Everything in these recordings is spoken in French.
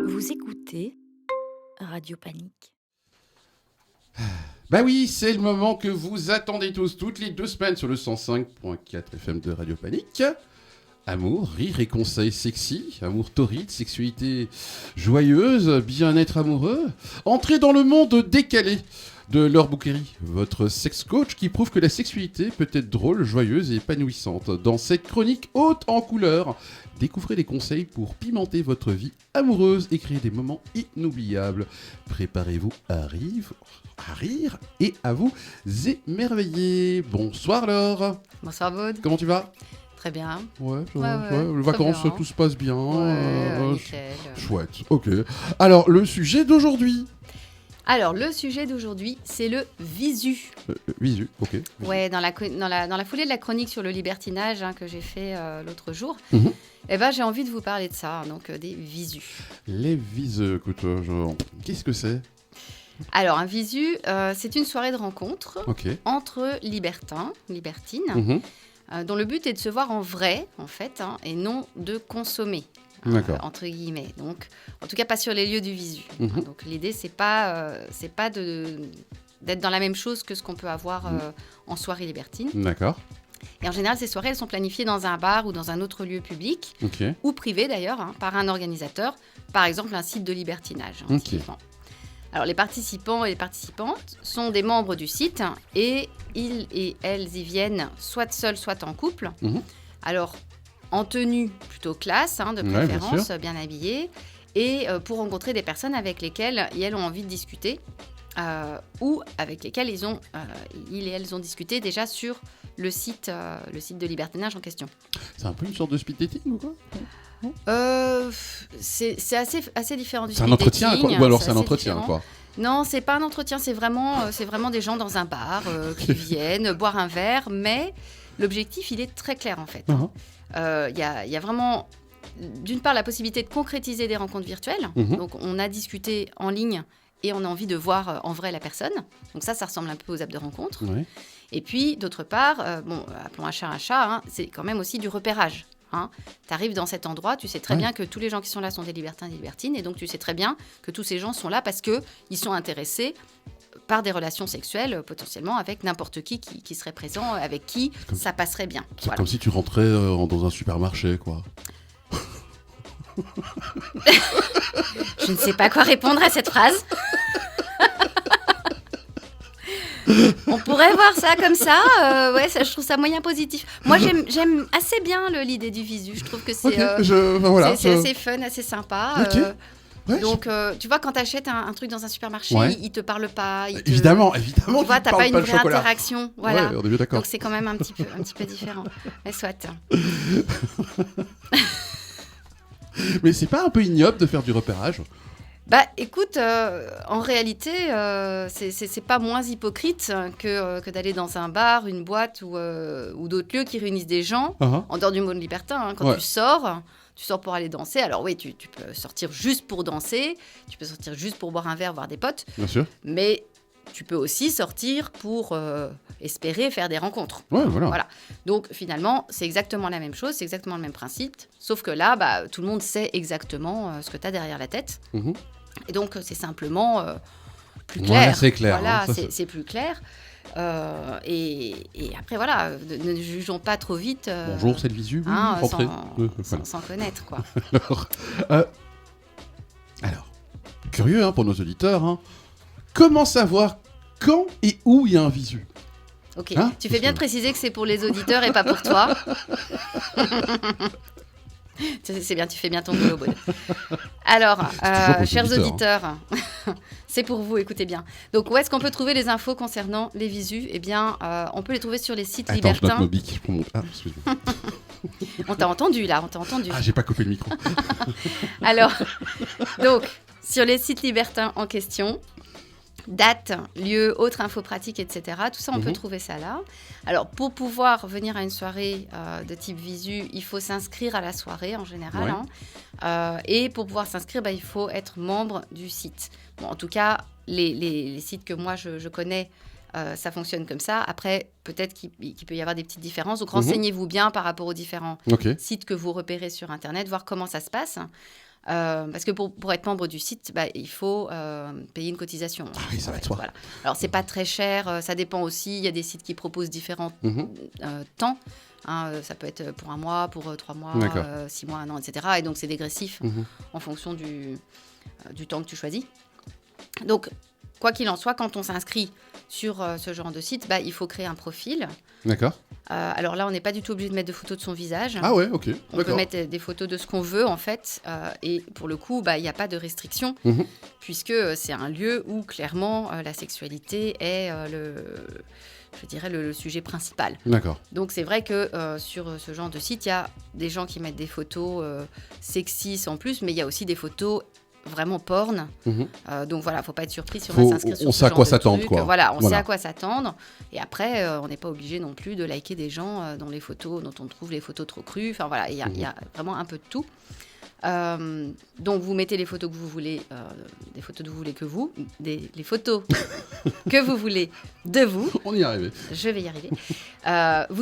Vous écoutez Radio Panique. Bah oui, c'est le moment que vous attendez tous, toutes les 2 semaines sur le 105.4 FM de Radio Panique. Amour, rire et conseils sexy, amour torride, sexualité joyeuse, bien-être amoureux. Entrez dans le monde décalé de Laure Bouquéry, votre sex coach qui prouve que la sexualité peut être drôle, joyeuse et épanouissante. Dans cette chronique haute en couleurs, découvrez les conseils pour pimenter votre vie amoureuse et créer des moments inoubliables. Préparez-vous à rire et à vous émerveiller. Bonsoir Laure. Bonsoir Maud. Comment tu vas ? Très bien. Ouais, ça Ouais, va, ouais, les très vacances, bien. tout se passe bien. Nickel. Chouette, ok. Alors, le sujet d'aujourd'hui. Alors, le sujet d'aujourd'hui, c'est le visu. Visu, ok. Visu. Ouais, dans la foulée de la chronique sur le libertinage que j'ai fait l'autre jour, Mhm. j'ai envie de vous parler de ça, donc des visus. Les visus, écoute, qu'est-ce que c'est ? Alors, un visu, c'est une soirée de rencontre Ok. entre libertins, libertines, Mhm. dont le but est de se voir en vrai, en fait, et non de consommer. D'accord. Entre guillemets. Donc, en tout cas, pas sur les lieux du visu. Mhm. Donc, l'idée, c'est pas d'être dans la même chose que ce qu'on peut avoir en soirée libertine. D'accord. Et en général, ces soirées, elles sont planifiées dans un bar ou dans un autre lieu public, Ok. ou privé d'ailleurs, par un organisateur, par exemple un site de libertinage. Ok. Typiquement. Alors, les participants et les participantes sont des membres du site et ils et elles y viennent soit seuls, soit en couple. Mhm. Alors, en tenue plutôt classe, de Ouais, bien préférence, sûr. bien habillée, et pour rencontrer des personnes avec lesquelles elles ont envie de discuter, ou avec lesquelles ils et elles ont discuté déjà sur le site de libertinage en question. C'est un peu une sorte de speed dating ou quoi ? C'est assez différent du C'est un speed entretien, dating, quoi. Ou alors c'est un assez entretien, différent. quoi. Non, c'est pas un entretien, c'est vraiment des gens dans un bar qui viennent boire un verre, mais l'objectif, il est très clair en fait. Mhm. Il y a vraiment, d'une part, la possibilité de concrétiser des rencontres virtuelles. Mhm. Donc, on a discuté en ligne et on a envie de voir en vrai la personne. Donc ça ressemble un peu aux apps de rencontre. Ouais. Et puis, d'autre part, appelons un chat, c'est quand même aussi du repérage. Tu arrives dans cet endroit, tu sais très Ouais. bien que tous les gens qui sont là sont des libertins et des libertines, et donc tu sais très bien que tous ces gens sont là parce qu'ils sont intéressés par des relations sexuelles, potentiellement avec n'importe qui serait présent, avec qui comme- ça passerait bien. C'est Voilà. comme si tu rentrais dans un supermarché, quoi. Je ne sais pas quoi répondre à cette phrase. On pourrait voir ça comme ça. Je trouve ça moyen positif. Moi, j'aime assez bien l'idée du visu. Je trouve que c'est Ok, voilà. c'est assez fun, assez sympa. Ok. Ouais, Donc, tu vois, quand tu achètes un truc dans un supermarché, Ouais. il te parle pas. évidemment, Tu tu vois, t'as parles pas une de vraie chocolat. interaction. Voilà. Ouais, on est bien d'accord. Donc, c'est quand même un petit peu différent. Mais soit. Mais c'est pas un peu ignoble de faire du repérage ? Bah, écoute, en réalité, c'est pas moins hypocrite que d'aller dans un bar, une boîte ou d'autres lieux qui réunissent des gens, Ah, en dehors du monde libertin. Quand Ouais. tu sors pour aller danser. Alors oui, tu peux sortir juste pour danser, tu peux sortir juste pour boire un verre, voir des potes, bien sûr. mais tu peux aussi sortir pour espérer faire des rencontres. Ouais, voilà. Voilà. Donc finalement, c'est exactement la même chose, c'est exactement le même principe, sauf que là, tout le monde sait exactement ce que tu as derrière la tête. Mhm. Et donc, c'est simplement plus Voilà, clair. c'est clair, Voilà, hein, ça, c'est plus clair. Et après, voilà, ne jugeons pas trop vite. Bonjour, c'est le visu. Oui, hein, rentrez. sans, sans connaître, quoi. Alors, curieux pour nos auditeurs, comment savoir quand et où il y a un visu ? Ok, Hein, tu parce fais bien que- de préciser que c'est pour les auditeurs et pas pour toi. C'est bien, tu fais bien ton boulot, Maud. Alors, toujours pour les chers auditeurs, auditeurs, c'est pour vous, écoutez bien. Donc, où est-ce qu'on peut trouver les infos concernant les visus ? Eh bien, on peut les trouver sur les sites Attends, je note libertins. mon bic. Je prends mon... Ah, excuse-moi. On t'a entendu, là, on t'a entendu. Ah, j'ai pas coupé le micro. Alors, donc, sur les sites libertins en question, date, lieu, autres infos pratiques, etc. Tout ça, on peut trouver ça là. Alors, pour pouvoir venir à une soirée de type visu, il faut s'inscrire à la soirée en général. Ouais. Et pour pouvoir s'inscrire, il faut être membre du site. Bon, en tout cas, les sites que moi, je connais, ça fonctionne comme ça. Après, peut-être qu'il peut y avoir des petites différences. Donc, renseignez-vous bien par rapport aux différents Ok. sites que vous repérez sur Internet, voir comment ça se passe. Parce que pour être membre du site, il faut payer une cotisation. Ah oui, ça va de soi. Voilà. Alors, c'est pas très cher. Ça dépend aussi. Il y a des sites qui proposent différents temps. Ça peut être pour 1 mois, pour 3 mois, 6 mois, 1 an, etc. Et donc, c'est dégressif en fonction du temps que tu choisis. Donc, quoi qu'il en soit, quand on s'inscrit sur ce genre de site, il faut créer un profil. D'accord. Alors là, on n'est pas du tout obligé de mettre de photos de son visage. Ah ouais, ok. On peut mettre des photos de ce qu'on veut, en fait. Et pour le coup, il n'y a pas de restriction, puisque c'est un lieu où, clairement, la sexualité est le sujet principal. D'accord. Donc, c'est vrai que sur ce genre de site, il y a des gens qui mettent des photos sexy sans plus, mais il y a aussi des photos vraiment porn. Donc voilà, faut pas être surpris si on va s'inscrire sur on ce sait à genre quoi de s'attendre, truc. quoi. Voilà, on sait à quoi s'attendre. Et après, on n'est pas obligé non plus de liker des gens dont on trouve les photos trop crues. Enfin voilà, il y a vraiment un peu de tout. Donc vous mettez les photos que vous voulez, les photos que vous voulez de vous. On y est arrivé. Je vais y arriver. Vous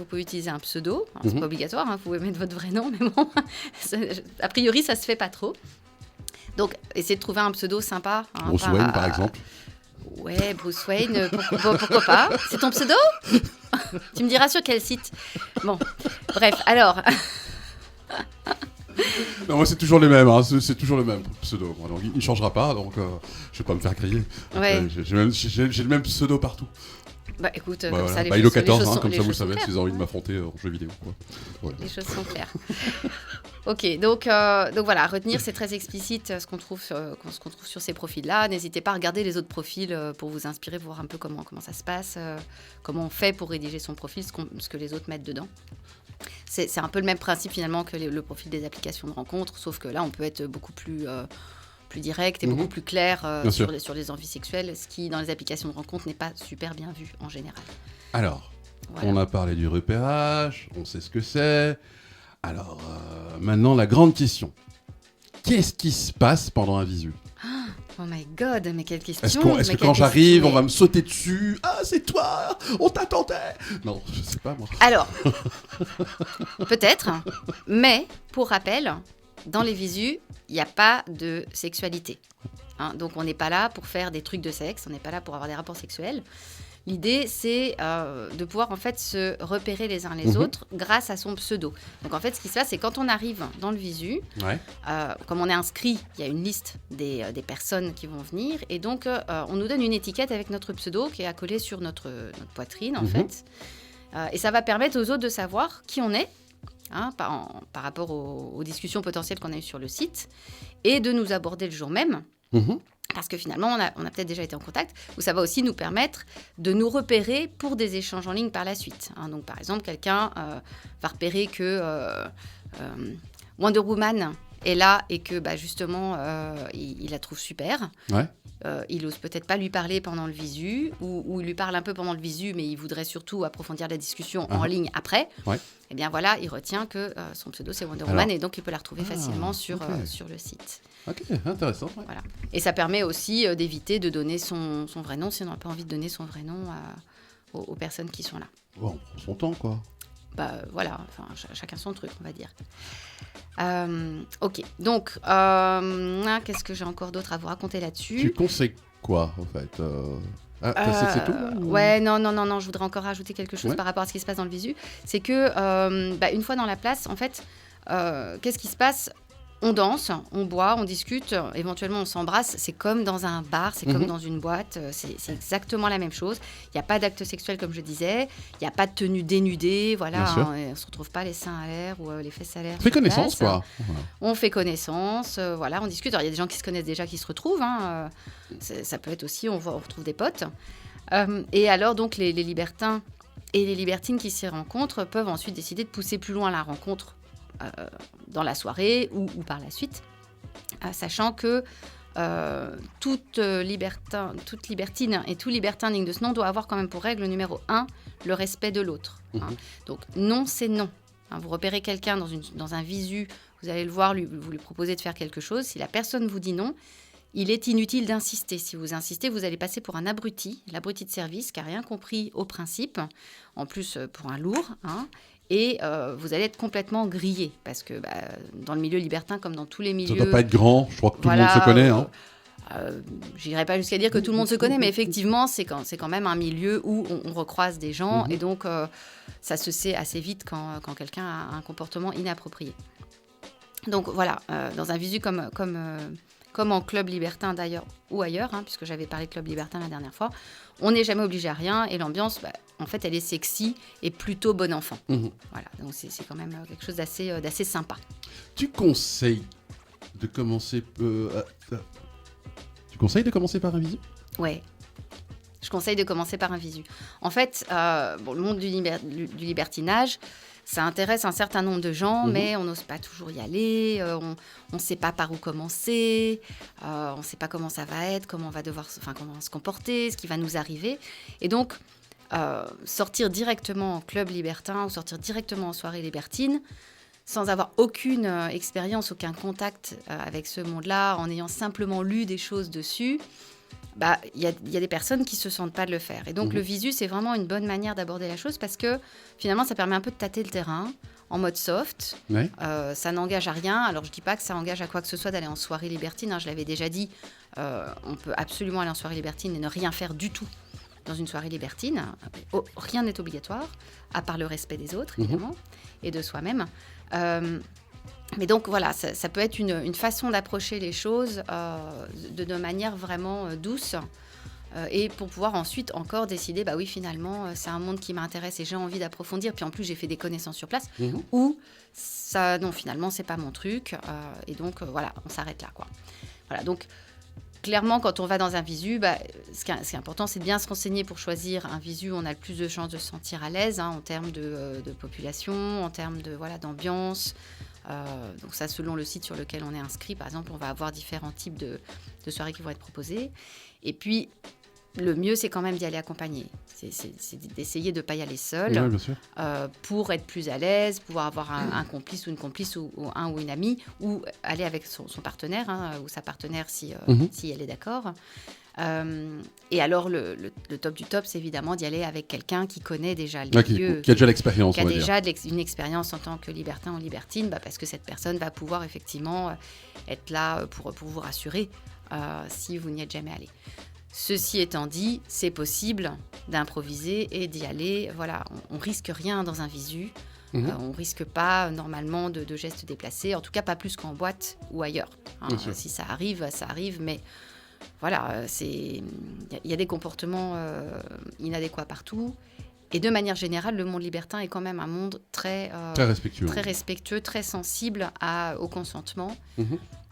pouvez utiliser un pseudo. C'est pas obligatoire, vous pouvez mettre votre vrai nom, mais bon, a priori ça se fait pas trop. Donc essayez de trouver un pseudo sympa. Bruce Wayne par exemple. Ouais, Bruce Wayne, pourquoi pas. C'est ton pseudo? Tu me diras sur quel site. Bon, bref, alors. Non, moi c'est toujours les mêmes, c'est toujours le même pseudo. Donc, il ne changera pas, donc je vais pas me faire griller. Ouais. J'ai le même pseudo partout. Écoute, comme comme ça, ça, les Bailo choses 14, comme ça vous le sont savez, claires. si vous avez envie de m'affronter en jeu vidéo. Quoi. Voilà. Les choses sont claires. Ok, donc voilà, à retenir, c'est très explicite ce qu'on trouve sur ces profils-là. N'hésitez pas à regarder les autres profils pour vous inspirer, voir un peu comment ça se passe, comment on fait pour rédiger son profil, ce que les autres mettent dedans. C'est un peu le même principe finalement que le profil des applications de rencontres, sauf que là, on peut être beaucoup plus direct et beaucoup plus clair sur les envies sexuelles, ce qui, dans les applications de rencontres, n'est pas super bien vu en général. Alors, voilà. On a parlé du repérage, on sait ce que c'est. Alors, maintenant, la grande question. Qu'est-ce qui se passe pendant un visu? Oh my God, mais quelle question! Est-ce que quand j'arrive, on va me sauter dessus? Ah, c'est toi! On t'attendait! Non, je sais pas, moi. Alors, peut-être, mais pour rappel, dans les visus, il n'y a pas de sexualité. Donc, on n'est pas là pour faire des trucs de sexe, on n'est pas là pour avoir des rapports sexuels. L'idée, c'est de pouvoir en fait se repérer les uns les autres grâce à son pseudo. Donc en fait, ce qui se passe, c'est quand on arrive dans le visu, comme on est inscrit, il y a une liste des personnes qui vont venir, et donc on nous donne une étiquette avec notre pseudo qui est accolée sur notre poitrine en fait, et ça va permettre aux autres de savoir qui on est. Par rapport aux discussions potentielles qu'on a eues sur le site, et de nous aborder le jour même. Parce que finalement, on a peut-être déjà été en contact, où ça va aussi nous permettre de nous repérer pour des échanges en ligne par la suite. Donc, par exemple, quelqu'un va repérer que Wonder Woman est là et que justement, il la trouve super. Il n'ose peut-être pas lui parler pendant le visu, ou il lui parle un peu pendant le visu, mais il voudrait surtout approfondir la discussion en ligne après. Et bien voilà, il retient que son pseudo c'est Wonder Woman, et donc il peut la retrouver facilement sur le site. Ok, intéressant. Voilà. Et ça permet aussi d'éviter de donner son vrai nom si on n'a pas envie de donner son vrai nom aux personnes qui sont là. Bon, on prend son temps, quoi. Voilà, chacun son truc, on va dire. Ok, donc, qu'est-ce que j'ai encore d'autre à vous raconter là-dessus? Tu conseilles quoi, en fait c'est tout là, ou... Ouais, non, je voudrais encore rajouter quelque chose par rapport à ce qui se passe dans le visu. C'est que, une fois dans la place, en fait, qu'est-ce qui se passe? On danse, on boit, on discute, éventuellement on s'embrasse. C'est comme dans un bar, c'est comme dans une boîte, c'est exactement la même chose. Il n'y a pas d'acte sexuel comme je disais, il n'y a pas de tenue dénudée, voilà, on ne se retrouve pas les seins à l'air ou les fesses à l'air. On fait connaissance, quoi. On fait connaissance, voilà, on discute. Alors il y a des gens qui se connaissent déjà, qui se retrouvent, ça peut être aussi, on retrouve des potes. Et alors donc les libertins et les libertines qui s'y rencontrent peuvent ensuite décider de pousser plus loin la rencontre dans la soirée ou par la suite, sachant que toute libertine et tout libertin digne de ce nom doit avoir quand même pour règle numéro 1 le respect de l'autre. Donc non, c'est non. Vous repérez quelqu'un dans un visu, vous allez le voir, vous lui proposez de faire quelque chose. Si la personne vous dit non, il est inutile d'insister. Si vous insistez, vous allez passer pour un abruti, l'abruti de service qui n'a rien compris au principe, en plus pour un lourd, et vous allez être complètement grillé. Parce que dans le milieu libertin, comme dans tous les milieux... Ça doit pas être grand, je crois que tout le monde se connaît. Hein. Je n'irai pas jusqu'à dire que tout le monde se connaît, mais effectivement, c'est quand même un milieu où on recroise des gens, et donc ça se sait assez vite quand quelqu'un a un comportement inapproprié. Donc voilà, dans un visu comme en club libertin d'ailleurs, ou ailleurs, puisque j'avais parlé de club libertin la dernière fois, on n'est jamais obligé à rien, et l'ambiance, en fait, elle est sexy et plutôt bon enfant. Voilà, donc c'est quand même quelque chose d'assez sympa. Tu conseilles de commencer... Tu conseilles de commencer par un visu ? Ouais. Je conseille de commencer par un visu. En fait, le monde du libertinage, ça intéresse un certain nombre de gens, mais on n'ose pas toujours y aller, on ne sait pas par où commencer, on ne sait pas comment ça va être, comment on va se comporter, ce qui va nous arriver. Et donc, sortir directement en club libertin ou sortir directement en soirée libertine, sans avoir aucune expérience, aucun contact avec ce monde-là, en ayant simplement lu des choses dessus, il y a des personnes qui ne se sentent pas de le faire. Et donc, le visu, c'est vraiment une bonne manière d'aborder la chose parce que, finalement, ça permet un peu de tâter le terrain en mode soft. Ouais. Ça n'engage à rien. Alors, je ne dis pas que ça engage à quoi que ce soit d'aller en soirée libertine. Je l'avais déjà dit, on peut absolument aller en soirée libertine et ne rien faire du tout dans une soirée libertine. Rien n'est obligatoire, à part le respect des autres, évidemment, et de soi-même. Mais donc voilà, ça peut être une façon d'approcher les choses de manière vraiment douce, et pour pouvoir ensuite encore décider, oui, finalement, c'est un monde qui m'intéresse et j'ai envie d'approfondir, puis en plus j'ai fait des connaissances sur place, ou ça, non, finalement, c'est pas mon truc, et donc voilà, on s'arrête là, quoi. Voilà, donc clairement, quand on va dans un visu, ce qui est important, c'est de bien se renseigner pour choisir un visu où on a le plus de chances de se sentir à l'aise, en termes de population, en termes d'ambiance. Donc ça, selon le site sur lequel on est inscrit, par exemple, on va avoir différents types de soirées qui vont être proposées. Et puis, le mieux, c'est quand même d'y aller accompagné. C'est d'essayer de ne pas y aller seul, ouais, bien sûr. Pour être plus à l'aise, pouvoir avoir un complice ou une complice ou une amie, ou aller avec son partenaire, ou sa partenaire si elle est d'accord. Et alors, le top du top, c'est évidemment d'y aller avec quelqu'un qui connaît déjà le milieu. Qui a déjà l'expérience, qui a déjà une expérience en tant que libertin ou libertine, parce que cette personne va pouvoir effectivement être là pour vous rassurer si vous n'y êtes jamais allé. Ceci étant dit, c'est possible d'improviser et d'y aller. Voilà, on risque rien dans un visu. On risque pas normalement de gestes déplacés, en tout cas pas plus qu'en boîte ou ailleurs. Si ça arrive, mais voilà, il y a des comportements inadéquats partout. Et de manière générale, le monde libertin est quand même un monde très respectueux, très sensible au consentement.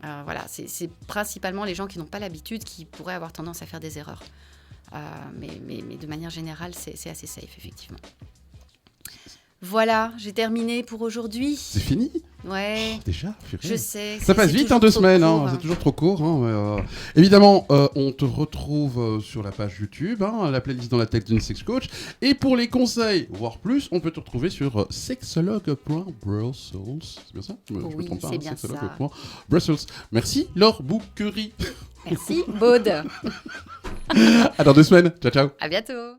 Voilà, c'est principalement les gens qui n'ont pas l'habitude qui pourraient avoir tendance à faire des erreurs. Mais de manière générale, c'est assez safe, effectivement. Voilà, j'ai terminé pour aujourd'hui. C'est fini ? Ouais. Déjà ? Je sais. Ça passe vite, 2 semaines. C'est toujours trop court. Évidemment, on te retrouve sur la page YouTube, la playlist dans la tête d'une sex coach. Et pour les conseils, voire plus, on peut te retrouver sur sexologue.brussels. C'est bien ça ? Je me trompe pas, c'est bien sexologue.brussels. Merci, Laure Bouquerie. Merci, Baude. À dans 2 semaines. Ciao, ciao. À bientôt.